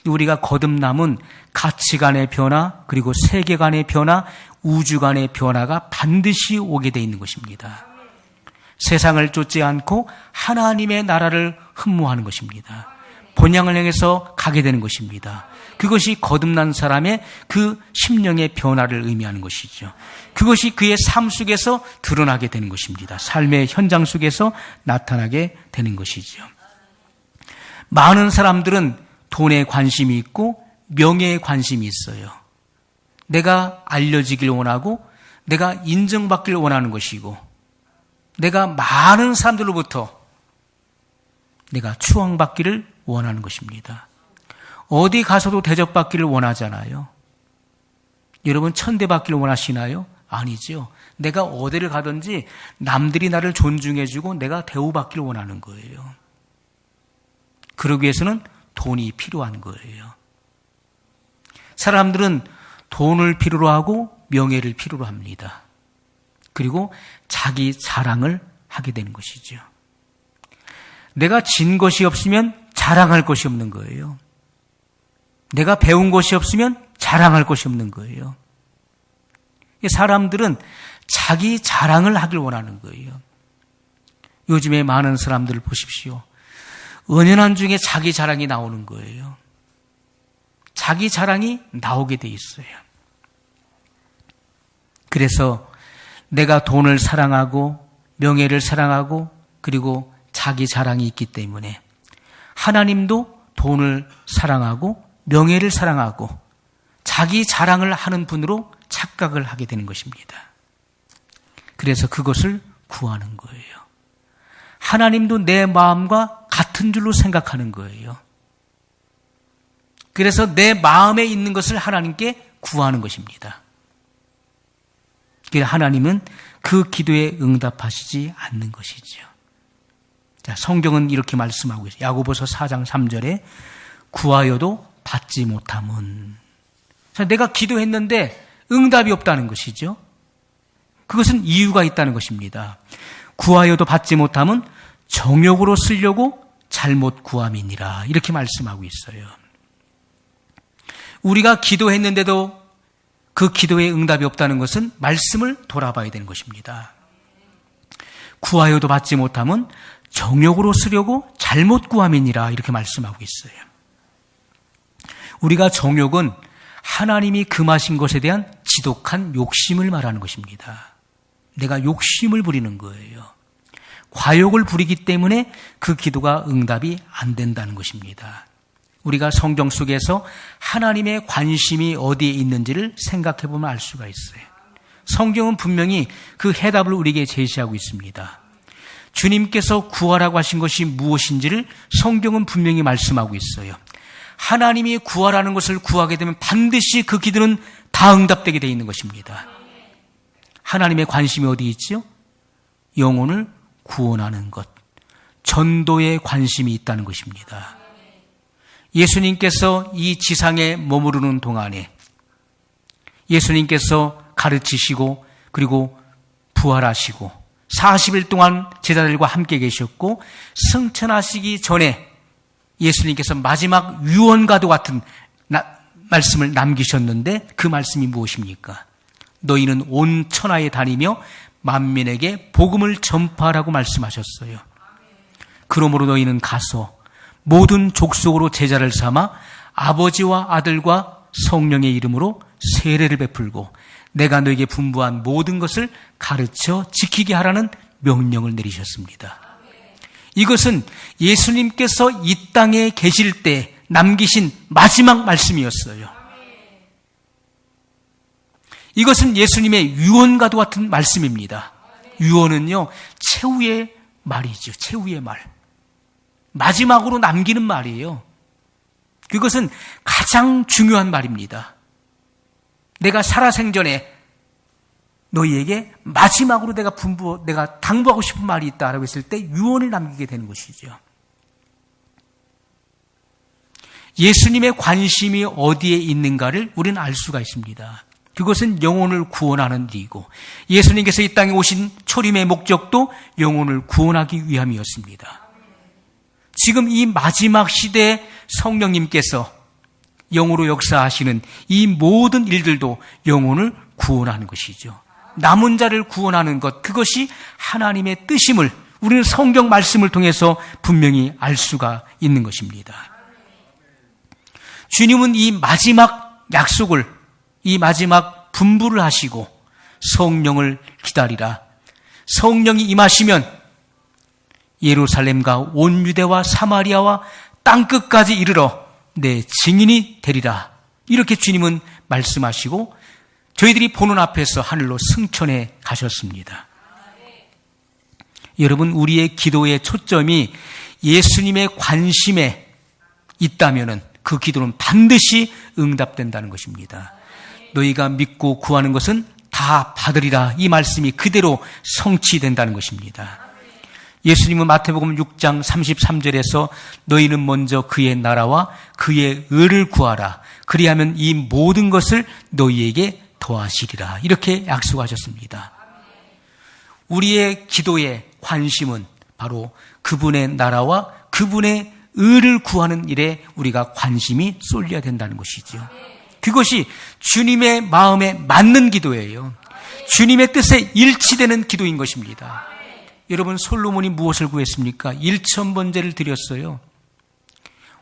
우리가 거듭남은 가치관의 변화, 그리고 세계관의 변화, 우주관의 변화가 반드시 오게 돼 있는 것입니다. 세상을 쫓지 않고 하나님의 나라를 흠모하는 것입니다. 본향을 향해서 가게 되는 것입니다. 그것이 거듭난 사람의 그 심령의 변화를 의미하는 것이죠. 그것이 그의 삶 속에서 드러나게 되는 것입니다. 삶의 현장 속에서 나타나게 되는 것이죠. 많은 사람들은 돈에 관심이 있고 명예에 관심이 있어요. 내가 알려지길 원하고 내가 인정받기를 원하는 것이고 내가 많은 사람들로부터 내가 추앙받기를 원하는 것입니다. 어디 가서도 대접받기를 원하잖아요. 여러분 천대받기를 원하시나요? 아니죠. 내가 어디를 가든지 남들이 나를 존중해주고 내가 대우받기를 원하는 거예요. 그러기 위해서는 돈이 필요한 거예요. 사람들은 돈을 필요로 하고 명예를 필요로 합니다. 그리고 자기 자랑을 하게 되는 것이죠. 내가 진 것이 없으면 자랑할 것이 없는 거예요. 내가 배운 것이 없으면 자랑할 것이 없는 거예요. 사람들은 자기 자랑을 하길 원하는 거예요. 요즘에 많은 사람들을 보십시오. 은연한 중에 자기 자랑이 나오는 거예요. 자기 자랑이 나오게 돼 있어요. 그래서 내가 돈을 사랑하고 명예를 사랑하고 그리고 자기 자랑이 있기 때문에 하나님도 돈을 사랑하고 명예를 사랑하고 자기 자랑을 하는 분으로 착각을 하게 되는 것입니다. 그래서 그것을 구하는 거예요. 하나님도 내 마음과 같은 줄로 생각하는 거예요. 그래서 내 마음에 있는 것을 하나님께 구하는 것입니다. 하나님은 그 기도에 응답하시지 않는 것이죠. 자, 성경은 이렇게 말씀하고 있어요. 야고보서 4장 3절에 구하여도 받지 못함은. 자, 내가 기도했는데 응답이 없다는 것이죠. 그것은 이유가 있다는 것입니다. 구하여도 받지 못함은 정욕으로 쓰려고 잘못 구함이니라. 이렇게 말씀하고 있어요. 우리가 기도했는데도 그 기도에 응답이 없다는 것은 말씀을 돌아봐야 되는 것입니다. 구하여도 받지 못함은 정욕으로 쓰려고 잘못 구함이니라. 이렇게 말씀하고 있어요. 우리가 정욕은 하나님이 금하신 것에 대한 지독한 욕심을 말하는 것입니다. 내가 욕심을 부리는 거예요. 과욕을 부리기 때문에 그 기도가 응답이 안 된다는 것입니다. 우리가 성경 속에서 하나님의 관심이 어디에 있는지를 생각해 보면 알 수가 있어요. 성경은 분명히 그 해답을 우리에게 제시하고 있습니다. 주님께서 구하라고 하신 것이 무엇인지를 성경은 분명히 말씀하고 있어요. 하나님이 구하라는 것을 구하게 되면 반드시 그 기도는 다 응답되게 되어 있는 것입니다. 하나님의 관심이 어디 있죠? 영혼을 구원하는 것, 전도에 관심이 있다는 것입니다. 예수님께서 이 지상에 머무르는 동안에 예수님께서 가르치시고 그리고 부활하시고 40일 동안 제자들과 함께 계셨고 승천하시기 전에 예수님께서 마지막 유언과도 같은 말씀을 남기셨는데 그 말씀이 무엇입니까? 너희는 온 천하에 다니며 만민에게 복음을 전파하라고 말씀하셨어요. 그러므로 너희는 가서 모든 족속으로 제자를 삼아 아버지와 아들과 성령의 이름으로 세례를 베풀고 내가 너에게 분부한 모든 것을 가르쳐 지키게 하라는 명령을 내리셨습니다. 이것은 예수님께서 이 땅에 계실 때 남기신 마지막 말씀이었어요. 이것은 예수님의 유언과도 같은 말씀입니다. 유언은요, 최후의 말이죠. 최후의 말. 마지막으로 남기는 말이에요. 그것은 가장 중요한 말입니다. 내가 살아생전에 너희에게 마지막으로 내가 당부하고 싶은 말이 있다라고 했을 때 유언을 남기게 되는 것이죠. 예수님의 관심이 어디에 있는가를 우리는 알 수가 있습니다. 그것은 영혼을 구원하는 일이고 예수님께서 이 땅에 오신 초림의 목적도 영혼을 구원하기 위함이었습니다. 지금 이 마지막 시대에 성령님께서 영으로 역사하시는 이 모든 일들도 영혼을 구원하는 것이죠. 남은 자를 구원하는 것, 그것이 하나님의 뜻임을 우리는 성경 말씀을 통해서 분명히 알 수가 있는 것입니다. 주님은 이 마지막 약속을, 이 마지막 분부를 하시고 성령을 기다리라. 성령이 임하시면 예루살렘과 온 유대와 사마리아와 땅끝까지 이르러 내 증인이 되리라. 이렇게 주님은 말씀하시고 저희들이 보는 앞에서 하늘로 승천해 가셨습니다. 여러분, 우리의 기도의 초점이 예수님의 관심에 있다면 그 기도는 반드시 응답된다는 것입니다. 너희가 믿고 구하는 것은 다 받으리라. 이 말씀이 그대로 성취된다는 것입니다. 예수님은 마태복음 6장 33절에서 너희는 먼저 그의 나라와 그의 의를 구하라. 그리하면 이 모든 것을 너희에게 더하시리라. 이렇게 약속하셨습니다. 우리의 기도의 관심은 바로 그분의 나라와 그분의 의를 구하는 일에 우리가 관심이 쏠려야 된다는 것이죠. 그것이 주님의 마음에 맞는 기도예요. 주님의 뜻에 일치되는 기도인 것입니다. 여러분, 솔로몬이 무엇을 구했습니까? 1,000번제를 드렸어요.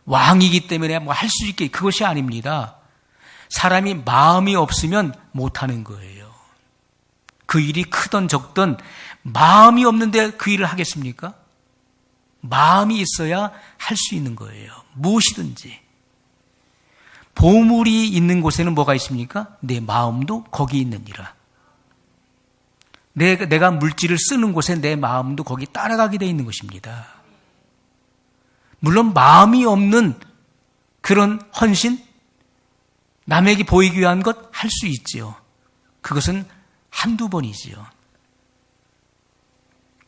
왕이기 때문에 뭐 할 수 있게, 그것이 아닙니다. 사람이 마음이 없으면 못하는 거예요. 그 일이 크든 적든 마음이 없는데 그 일을 하겠습니까? 마음이 있어야 할 수 있는 거예요. 무엇이든지. 보물이 있는 곳에는 뭐가 있습니까? 내 마음도 거기 있느니라. 내가 물질을 쓰는 곳에 내 마음도 거기 따라가게 되어 있는 것입니다. 물론 마음이 없는 그런 헌신, 남에게 보이기 위한 것 할 수 있지요. 그것은 한두 번이지요.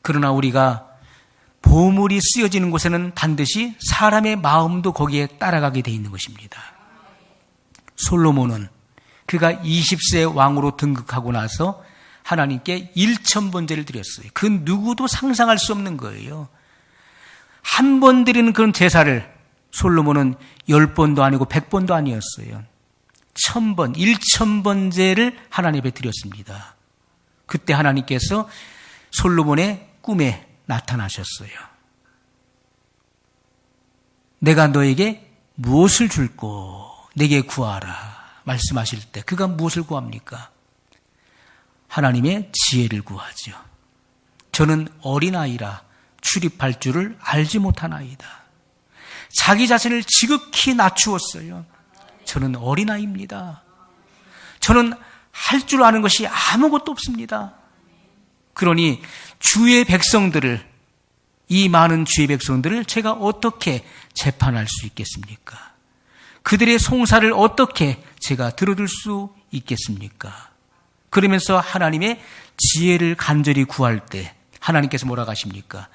그러나 우리가 보물이 쓰여지는 곳에는 반드시 사람의 마음도 거기에 따라가게 되어 있는 것입니다. 솔로몬은 그가 20세 왕으로 등극하고 나서 하나님께 1,000번제를 드렸어요. 그 누구도 상상할 수 없는 거예요. 한 번 드리는 그런 제사를 솔로몬은 10번도 아니고 100번도 아니었어요. 1,000번, 1,000번제를 하나님 앞에 드렸습니다. 그때 하나님께서 솔로몬의 꿈에 나타나셨어요. 내가 너에게 무엇을 줄꼬 내게 구하라 말씀하실 때 그가 무엇을 구합니까? 하나님의 지혜를 구하죠. 저는 어린아이라 출입할 줄을 알지 못하나이다. 자기 자신을 지극히 낮추었어요. 저는 어린아이입니다. 저는 할 줄 아는 것이 아무것도 없습니다. 그러니 주의 백성들을, 이 많은 주의 백성들을 제가 어떻게 재판할 수 있겠습니까? 그들의 송사를 어떻게 제가 들어줄 수 있겠습니까? 그러면서 하나님의 지혜를 간절히 구할 때 하나님께서 뭐라고 하십니까?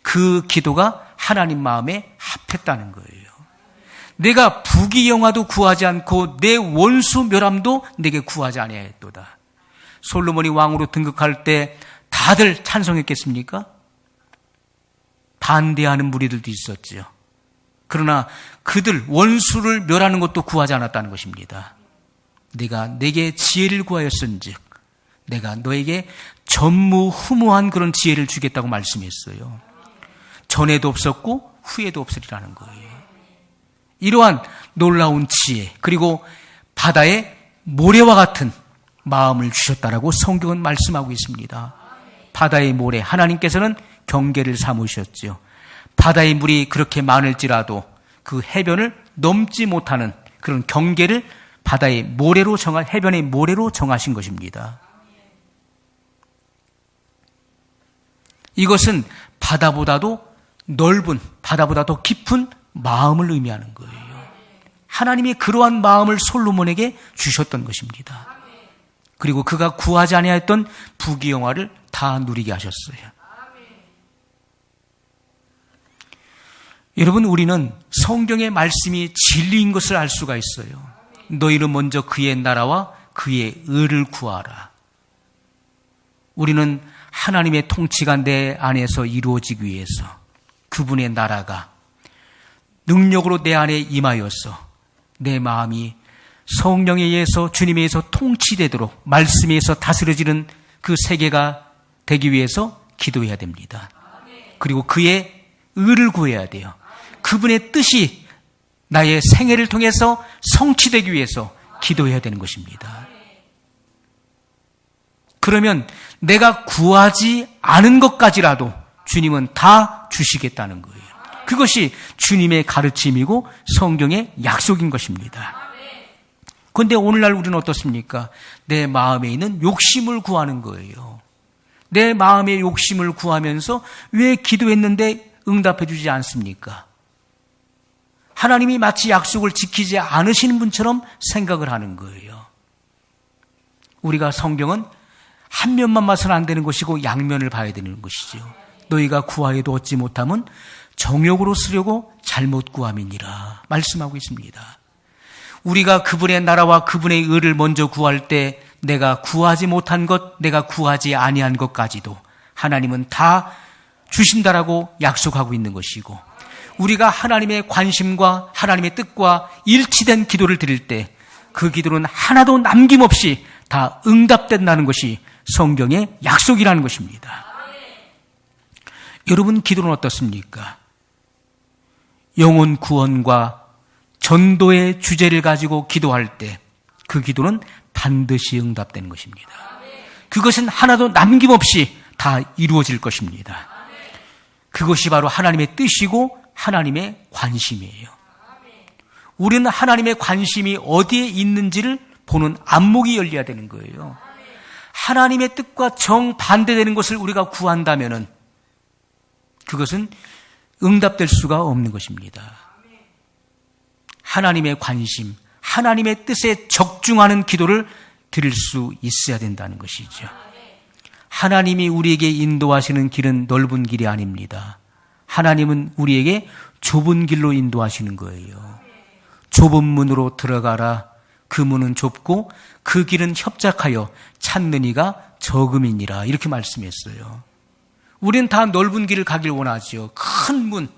그 기도가 하나님 마음에 합했다는 거예요. 내가 부귀영화도 구하지 않고 내 원수 멸함도 내게 구하지 아니하였도다. 솔로몬이 왕으로 등극할 때 다들 찬송했겠습니까? 반대하는 무리들도 있었죠. 그러나 그들 원수를 멸하는 것도 구하지 않았다는 것입니다. 내가 내게 지혜를 구하였은즉 내가 너에게 전무후무한 그런 지혜를 주겠다고 말씀했어요. 전에도 없었고 후에도 없으리라는 거예요. 이러한 놀라운 지혜, 그리고 바다의 모래와 같은 마음을 주셨다라고 성경은 말씀하고 있습니다. 바다의 모래, 하나님께서는 경계를 삼으셨죠. 바다의 물이 그렇게 많을지라도 그 해변을 넘지 못하는 그런 경계를 바다의 모래로 해변의 모래로 정하신 것입니다. 이것은 바다보다도 넓은, 바다보다 더 깊은 마음을 의미하는 거예요. 하나님이 그러한 마음을 솔로몬에게 주셨던 것입니다. 그리고 그가 구하지 아니하였던 부귀영화를 다 누리게 하셨어요. 여러분, 우리는 성경의 말씀이 진리인 것을 알 수가 있어요. 너희는 먼저 그의 나라와 그의 의를 구하라. 우리는 하나님의 통치가 내 안에서 이루어지기 위해서 그분의 나라가 능력으로 내 안에 임하여서 내 마음이 성령에 의해서 주님에 의해서 통치되도록 말씀에 의해서 다스려지는 그 세계가 되기 위해서 기도해야 됩니다. 그리고 그의 의를 구해야 돼요. 그분의 뜻이 나의 생애를 통해서 성취되기 위해서 기도해야 되는 것입니다. 그러면 내가 구하지 않은 것까지라도 주님은 다 주시겠다는 거예요. 그것이 주님의 가르침이고 성경의 약속인 것입니다. 그런데 오늘날 우리는 어떻습니까? 내 마음에 있는 욕심을 구하는 거예요. 내 마음의 욕심을 구하면서 왜 기도했는데 응답해 주지 않습니까? 하나님이 마치 약속을 지키지 않으시는 분처럼 생각을 하는 거예요. 우리가 성경은 한 면만 봐서는 안 되는 것이고 양면을 봐야 되는 것이죠. 너희가 구하여도 얻지 못함은 정욕으로 쓰려고 잘못 구함이니라 말씀하고 있습니다. 우리가 그분의 나라와 그분의 의를 먼저 구할 때 내가 구하지 못한 것, 내가 구하지 아니한 것까지도 하나님은 다 주신다라고 약속하고 있는 것이고, 우리가 하나님의 관심과 하나님의 뜻과 일치된 기도를 드릴 때 그 기도는 하나도 남김없이 다 응답된다는 것이 성경의 약속이라는 것입니다. 여러분, 기도는 어떻습니까? 영혼 구원과 전도의 주제를 가지고 기도할 때 그 기도는 반드시 응답되는 것입니다. 그것은 하나도 남김없이 다 이루어질 것입니다. 그것이 바로 하나님의 뜻이고 하나님의 관심이에요. 우리는 하나님의 관심이 어디에 있는지를 보는 안목이 열려야 되는 거예요. 하나님의 뜻과 정반대되는 것을 우리가 구한다면은 그것은 응답될 수가 없는 것입니다. 하나님의 관심, 하나님의 뜻에 적중하는 기도를 드릴 수 있어야 된다는 것이죠. 하나님이 우리에게 인도하시는 길은 넓은 길이 아닙니다. 하나님은 우리에게 좁은 길로 인도하시는 거예요. 좁은 문으로 들어가라. 그 문은 좁고 그 길은 협착하여 찾는 이가 적음이니라. 이렇게 말씀했어요. 우리는 다 넓은 길을 가길 원하죠. 큰 문,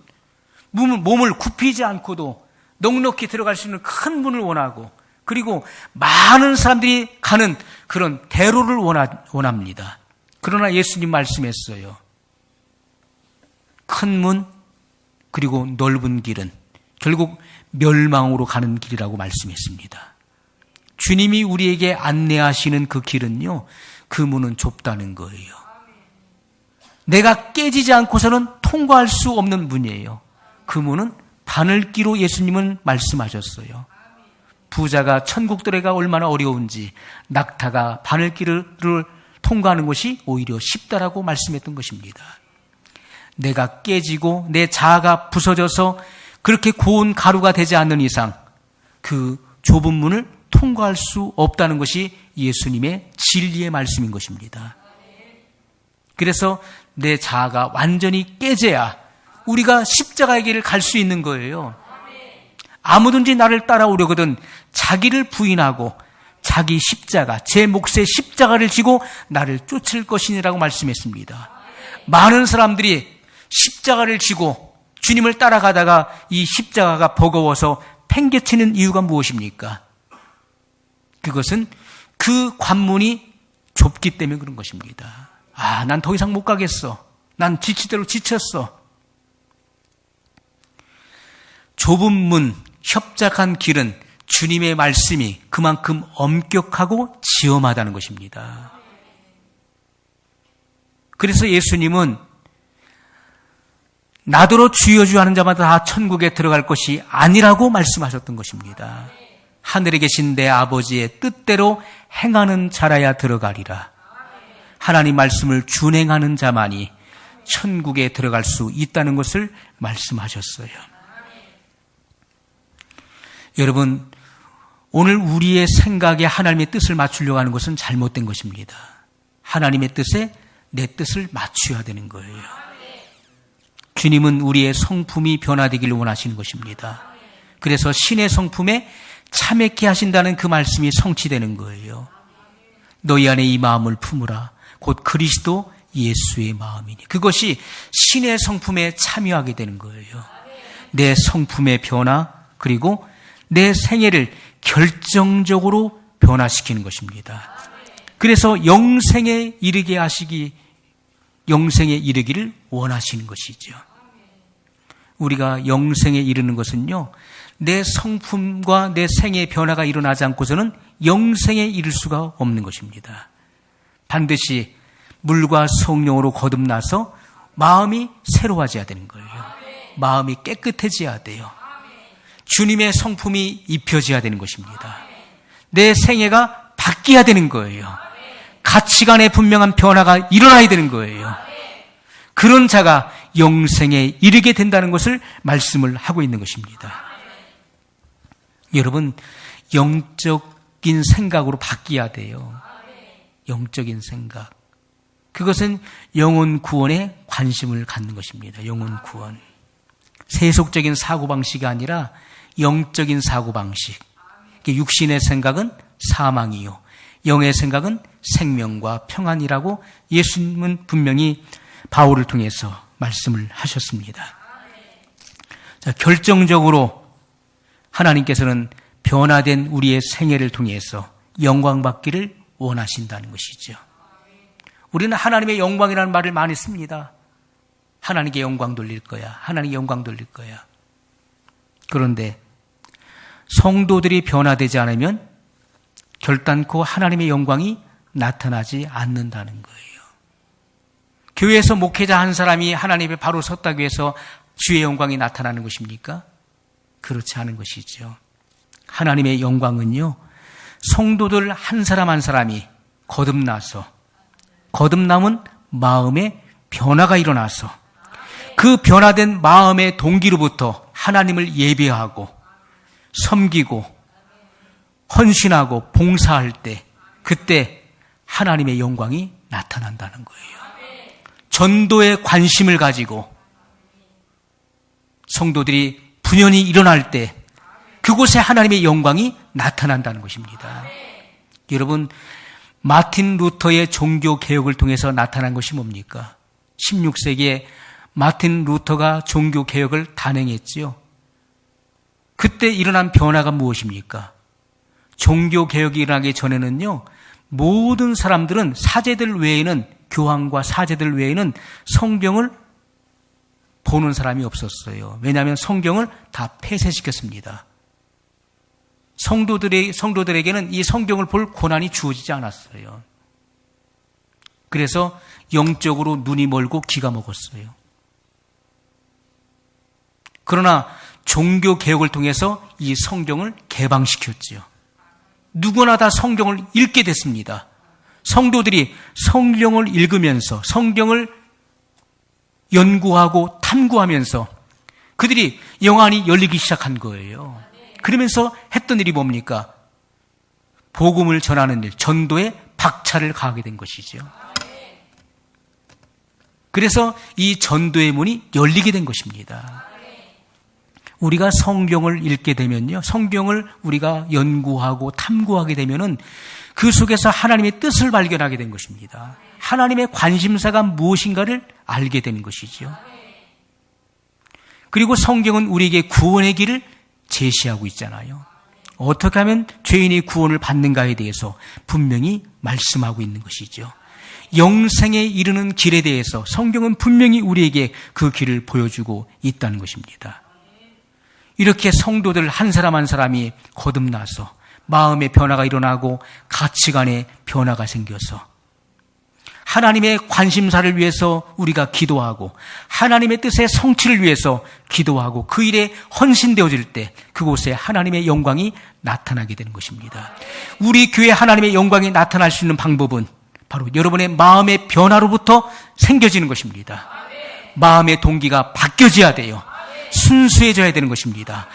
몸을 굽히지 않고도 넉넉히 들어갈 수 있는 큰 문을 원하고, 그리고 많은 사람들이 가는 그런 대로를 원합니다. 그러나 예수님 말씀했어요. 큰 문 그리고 넓은 길은 결국 멸망으로 가는 길이라고 말씀했습니다. 주님이 우리에게 안내하시는 그 길은요, 그 문은 좁다는 거예요. 내가 깨지지 않고서는 통과할 수 없는 문이에요. 그 문은 바늘기로 예수님은 말씀하셨어요. 부자가 천국 들어가기가 얼마나 어려운지 낙타가 바늘길을 통과하는 것이 오히려 쉽다라고 말씀했던 것입니다. 내가 깨지고 내 자아가 부서져서 그렇게 고운 가루가 되지 않는 이상 그 좁은 문을 통과할 수 없다는 것이 예수님의 진리의 말씀인 것입니다. 그래서 내 자아가 완전히 깨져야 우리가 십자가의 길을 갈 수 있는 거예요. 아무든지 나를 따라오려거든 자기를 부인하고 자기 십자가, 제 몫의 십자가를 지고 나를 쫓을 것이니라고 말씀했습니다. 많은 사람들이 십자가를 지고 주님을 따라가다가 이 십자가가 버거워서 팽개치는 이유가 무엇입니까? 그것은 그 관문이 좁기 때문에 그런 것입니다. 난 더 이상 못 가겠어. 난 지치대로 지쳤어. 좁은 문, 협착한 길은 주님의 말씀이 그만큼 엄격하고 지엄하다는 것입니다. 그래서 예수님은 나더러 주여 주여 하는 자마다 다 천국에 들어갈 것이 아니라고 말씀하셨던 것입니다. 하늘에 계신 내 아버지의 뜻대로 행하는 자라야 들어가리라. 하나님 말씀을 준행하는 자만이 천국에 들어갈 수 있다는 것을 말씀하셨어요. 여러분, 오늘 우리의 생각에 하나님의 뜻을 맞추려고 하는 것은 잘못된 것입니다. 하나님의 뜻에 내 뜻을 맞춰야 되는 거예요. 주님은 우리의 성품이 변화되기를 원하시는 것입니다. 그래서 신의 성품에 참여케 하신다는 그 말씀이 성취되는 거예요. 너희 안에 이 마음을 품으라. 곧 그리스도 예수의 마음이니. 그것이 신의 성품에 참여하게 되는 거예요. 내 성품의 변화, 그리고 내 생애를 결정적으로 변화시키는 것입니다. 그래서 영생에 이르기를 원하시는 것이죠. 우리가 영생에 이르는 것은요, 내 성품과 내 생의 변화가 일어나지 않고서는 영생에 이를 수가 없는 것입니다. 반드시 물과 성령으로 거듭나서 마음이 새로워져야 되는 거예요. 마음이 깨끗해져야 돼요. 주님의 성품이 입혀져야 되는 것입니다. 내 생애가 바뀌어야 되는 거예요. 가치관의 분명한 변화가 일어나야 되는 거예요. 그런 자가 영생에 이르게 된다는 것을 말씀을 하고 있는 것입니다. 여러분, 영적인 생각으로 바뀌어야 돼요. 영적인 생각. 그것은 영혼 구원에 관심을 갖는 것입니다. 영혼 구원. 세속적인 사고방식이 아니라 영적인 사고방식. 육신의 생각은 사망이요, 영의 생각은 생명과 평안이라고 예수님은 분명히 바울을 통해서 말씀을 하셨습니다. 자, 결정적으로 하나님께서는 변화된 우리의 생애를 통해서 영광 받기를 원하신다는 것이죠. 우리는 하나님의 영광이라는 말을 많이 씁니다. 하나님께 영광 돌릴 거야. 하나님께 영광 돌릴 거야. 그런데 성도들이 변화되지 않으면 결단코 하나님의 영광이 나타나지 않는다는 거예요. 교회에서 목회자 한 사람이 하나님 앞에 바로 섰다고 해서 주의 영광이 나타나는 것입니까? 그렇지 않은 것이죠. 하나님의 영광은요, 성도들 한 사람 한 사람이 거듭남은 마음에 변화가 일어나서 그 변화된 마음의 동기로부터 하나님을 예배하고 섬기고 헌신하고 봉사할 때, 그때 하나님의 영광이 나타난다는 거예요. 전도에 관심을 가지고 성도들이 분연히 일어날 때 그곳에 하나님의 영광이 나타난다는 것입니다. 여러분, 마틴 루터의 종교 개혁을 통해서 나타난 것이 뭡니까? 16세기에 마틴 루터가 종교 개혁을 단행했지요. 그때 일어난 변화가 무엇입니까? 종교 개혁이 일어나기 전에는요, 모든 사람들은 사제들 외에는, 교황과 사제들 외에는 성경을 보는 사람이 없었어요. 왜냐하면 성경을 다 폐쇄시켰습니다. 성도들에게는 이 성경을 볼 권한이 주어지지 않았어요. 그래서 영적으로 눈이 멀고 귀가 먹었어요. 그러나 종교 개혁을 통해서 이 성경을 개방시켰지요. 누구나 다 성경을 읽게 됐습니다. 성도들이 성경을 읽으면서 성경을 연구하고 탐구하면서 그들이 영안이 열리기 시작한 거예요. 그러면서 했던 일이 뭡니까? 복음을 전하는 일, 전도에 박차를 가하게 된 것이죠. 그래서 이 전도의 문이 열리게 된 것입니다. 우리가 성경을 읽게 되면요, 성경을 우리가 연구하고 탐구하게 되면은 그 속에서 하나님의 뜻을 발견하게 된 것입니다. 하나님의 관심사가 무엇인가를 알게 되는 것이죠. 그리고 성경은 우리에게 구원의 길을 제시하고 있잖아요. 어떻게 하면 죄인이 구원을 받는가에 대해서 분명히 말씀하고 있는 것이죠. 영생에 이르는 길에 대해서 성경은 분명히 우리에게 그 길을 보여주고 있다는 것입니다. 이렇게 성도들 한 사람 한 사람이 거듭나서 마음의 변화가 일어나고 가치관의 변화가 생겨서 하나님의 관심사를 위해서 우리가 기도하고 하나님의 뜻의 성취를 위해서 기도하고 그 일에 헌신되어질 때 그곳에 하나님의 영광이 나타나게 되는 것입니다. 우리 교회 하나님의 영광이 나타날 수 있는 방법은 바로 여러분의 마음의 변화로부터 생겨지는 것입니다. 마음의 동기가 바뀌어져야 돼요. 순수해져야 되는 것입니다.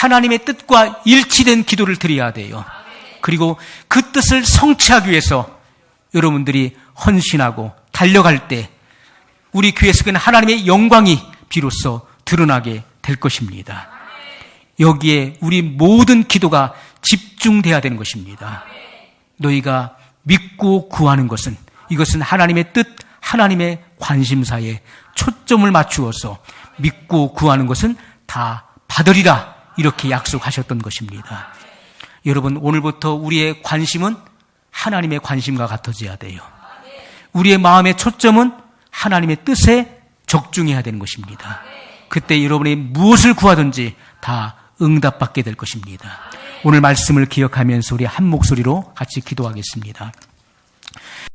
하나님의 뜻과 일치된 기도를 드려야 돼요. 그리고 그 뜻을 성취하기 위해서 여러분들이 헌신하고 달려갈 때 우리 교회 속에는 하나님의 영광이 비로소 드러나게 될 것입니다. 여기에 우리 모든 기도가 집중돼야 되는 것입니다. 너희가 믿고 구하는 것은, 이것은 하나님의 뜻, 하나님의 관심사에 초점을 맞추어서 믿고 구하는 것은 다 받으리라, 이렇게 약속하셨던 것입니다. 여러분, 오늘부터 우리의 관심은 하나님의 관심과 같아져야 돼요. 우리의 마음의 초점은 하나님의 뜻에 적중해야 되는 것입니다. 그때 여러분이 무엇을 구하든지 다 응답받게 될 것입니다. 오늘 말씀을 기억하면서 우리 한 목소리로 같이 기도하겠습니다.